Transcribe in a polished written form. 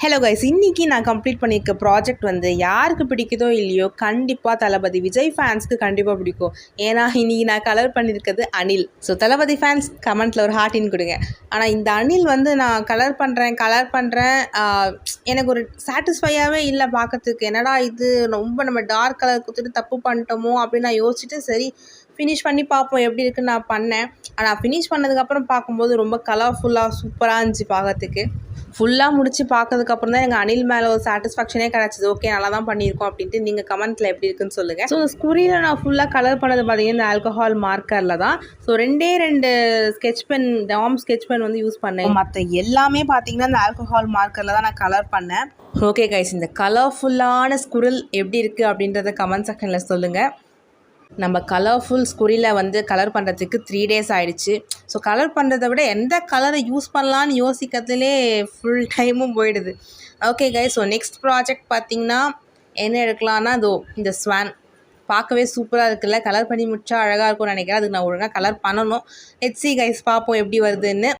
Hello guys, இன்றைக்கி நான் complete பண்ணியிருக்க ப்ராஜெக்ட் வந்து யாருக்கு பிடிக்குதோ இல்லையோ கண்டிப்பாக தளபதி விஜய் ஃபேன்ஸ்க்கு கண்டிப்பாக பிடிக்கும். ஏன்னா இன்றைக்கி நான் கலர் பண்ணியிருக்கிறது அனில். ஸோ தளபதி ஃபேன்ஸ் கமெண்ட்டில் ஒரு ஹார்ட்டின் கொடுங்க. ஆனால் இந்த அனில் வந்து நான் கலர் பண்ணுறேன் எனக்கு ஒரு சாட்டிஸ்ஃபையாகவே இல்லை பார்க்கறதுக்கு. என்னடா இது ரொம்ப நம்ம டார்க் கலர் கொடுத்துட்டு தப்பு பண்ணிட்டோமோ அப்படின்னு நான் யோசிச்சுட்டு சரி ஃபினிஷ் பண்ணி பார்ப்போம் எப்படி இருக்குன்னு நான் பண்ணேன். ஆனால் ஃபினிஷ் பண்ணதுக்கப்புறம் பார்க்கும்போது ரொம்ப கலர்ஃபுல்லாக சூப்பராக இருந்துச்சு பார்க்கறதுக்கு. ஃபுல்லாக முடித்து பார்க்கறதுக்கப்புறம் தான் எங்கள் அனில் மேலே ஒரு சாட்டிஸ்ஃபேக்ஷனே கிடச்சிது. ஓகே, நல்லா தான் பண்ணியிருக்கோம் அப்படின்ட்டு. நீங்கள் கமெண்ட்டில் எப்படி இருக்குன்னு சொல்லுங்கள். ஸோ ஸ்குரியில் நான் ஃபுல்லாக கலர் பண்ணது பார்த்தீங்கன்னா இந்த ஆல்கஹால் மார்க்கரில் தான். ஸோ ரெண்டு sketch pen, Doms sketch pen வந்து யூஸ் பண்ணேன். மற்ற எல்லாமே பார்த்தீங்கன்னா இந்த ஆல்கஹால் மார்க்கரில் தான் நான் கலர் பண்ணேன். ஓகே கைஸ், இந்த கலர்ஃபுல்லான ஸ்குரில் எப்படி இருக்குது அப்படின்றத கமெண்ட் செக்ஷனில் சொல்லுங்கள். நம்ம கலர்ஃபுல் ஸ்குரியில் வந்து கலர் பண்ணுறதுக்கு 3 days ஆகிடுச்சு. ஸோ கலர் பண்ணுறதை விட எந்த கலரை யூஸ் பண்ணலான்னு யோசிக்கிறதுலே ஃபுல் டைமும் போயிடுது. Okay guys, so next project பார்த்திங்கன்னா என்ன எடுக்கலான்னா இந்த ஸ்வான் பார்க்கவே சூப்பராக இருக்குல்ல. கலர் பண்ணி முடிச்சா அழகாக இருக்கும்னு நினைக்கிறேன். அதுக்கு நான் ஒழுங்காக கலர் பண்ணணும். லெட்ஸ் சீ கைஸ், பார்ப்போம் எப்படி வருதுன்னு.